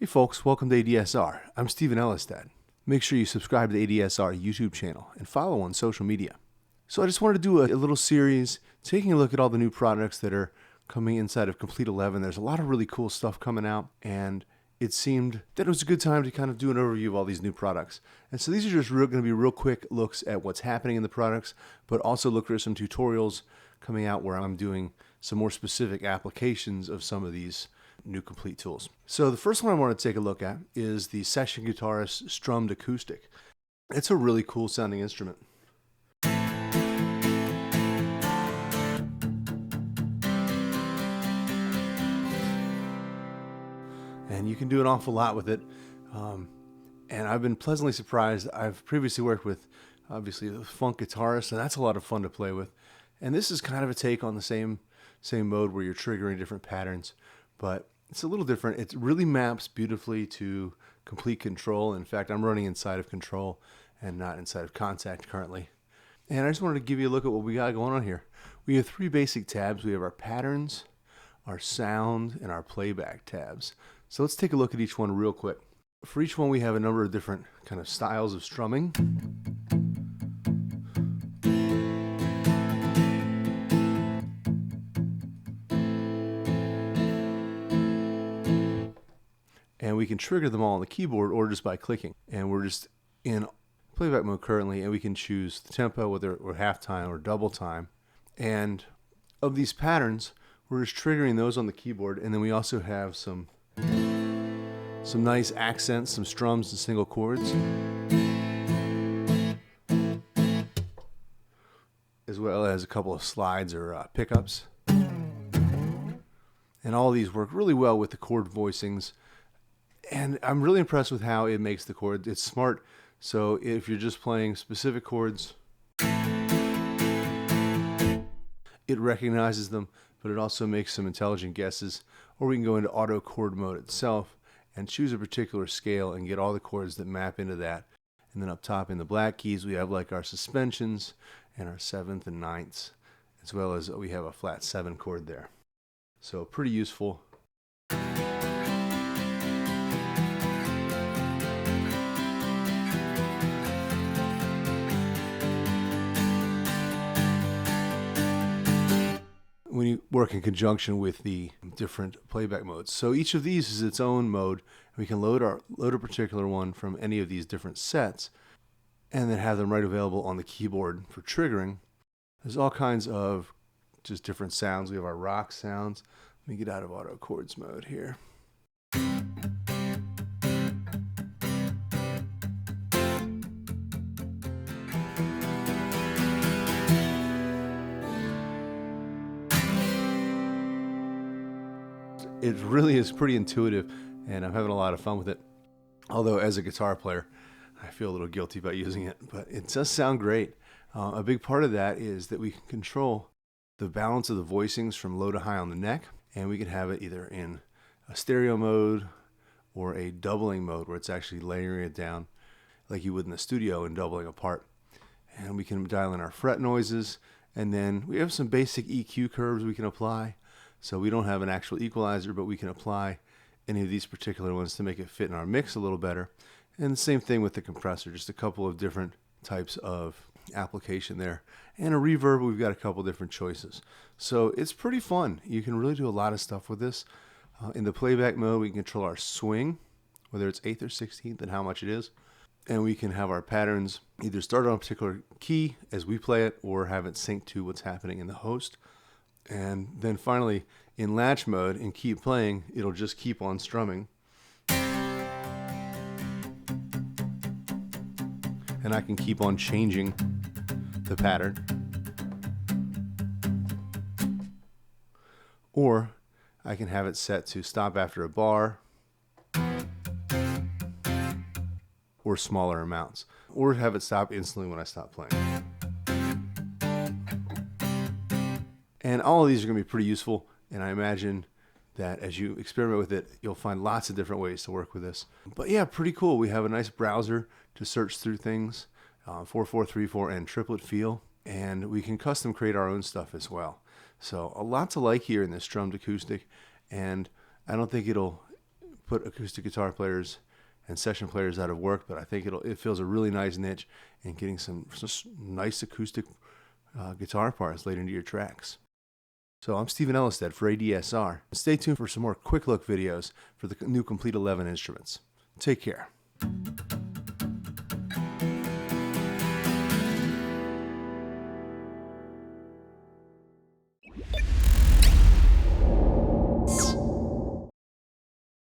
Hey folks, welcome to ADSR. I'm Stephen Ellestad. Make sure you subscribe to the ADSR YouTube channel and follow on social media. So I just wanted to do a little series taking a look at all the new products that are coming inside of Komplete 11. There's a lot of really cool stuff coming out, and it seemed that it was a good time to kind of do an overview of all these new products. And so these are just going to be real quick looks at what's happening in the products, but also look for some tutorials coming out where I'm doing some more specific applications of some of these new Komplete tools. So the first one I want to take a look at is the Session Guitarist Strummed Acoustic. It's a really cool sounding instrument. And you can do an awful lot with it. And I've been pleasantly surprised. I've previously worked with, obviously, the Funk Guitarist, and that's a lot of fun to play with. And this is kind of a take on the same mode where you're triggering different patterns, but it's a little different. It really maps beautifully to Komplete Control. In fact, I'm running inside of Control and not inside of Kontakt currently. And I just wanted to give you a look at what we got going on here. We have three basic tabs. We have our patterns, our sound, and our playback tabs. So let's take a look at each one real quick. For each one, we have a number of different kind of styles of strumming. And we can trigger them all on the keyboard or just by clicking. And we're just in playback mode currently, and we can choose the tempo, whether or half time or double time. And of these patterns, we're just triggering those on the keyboard, and then we also have some nice accents, some strums and single chords, as well as a couple of slides or pickups. And all of these work really well with the chord voicings. And I'm really impressed with how it makes the chord. It's smart. So if you're just playing specific chords, it recognizes them, but it also makes some intelligent guesses. Or we can go into auto chord mode itself and choose a particular scale and get all the chords that map into that. And then up top in the black keys, we have like our suspensions and our seventh and ninths, as well as we have a flat 7 chord there. So pretty useful. When you work in conjunction with the different playback modes. So each of these is its own mode. We can load a particular one from any of these different sets and then have them right available on the keyboard for triggering. There's all kinds of just different sounds. We have our rock sounds. Let me get out of auto chords mode here. It really is pretty intuitive, and I'm having a lot of fun with it. Although as a guitar player, I feel a little guilty about using it, but it does sound great. A big part of that is that we can control the balance of the voicings from low to high on the neck, and we can have it either in a stereo mode or a doubling mode where it's actually layering it down like you would in the studio and doubling apart. And we can dial in our fret noises, and then we have some basic EQ curves we can apply. So we don't have an actual equalizer, but we can apply any of these particular ones to make it fit in our mix a little better. And the same thing with the compressor, just a couple of different types of application there. And a reverb, we've got a couple different choices. So it's pretty fun. You can really do a lot of stuff with this. In the playback mode, we can control our swing, whether it's 8th or 16th and how much it is. And we can have our patterns either start on a particular key as we play it or have it sync to what's happening in the host. And then finally, in latch mode and keep playing, it'll just keep on strumming. And I can keep on changing the pattern. Or I can have it set to stop after a bar or smaller amounts. Or have it stop instantly when I stop playing. And all of these are going to be pretty useful, and I imagine that as you experiment with it, you'll find lots of different ways to work with this. But yeah, pretty cool. We have a nice browser to search through things, 4434 and triplet feel, and we can custom create our own stuff as well. So a lot to like here in this Strummed Acoustic, and I don't think it'll put acoustic guitar players and session players out of work, but I think it fills a really nice niche in getting some nice acoustic guitar parts laid into your tracks. So I'm Stephen Ellestad for ADSR. Stay tuned for some more quick look videos for the new Komplete 11 instruments. Take care.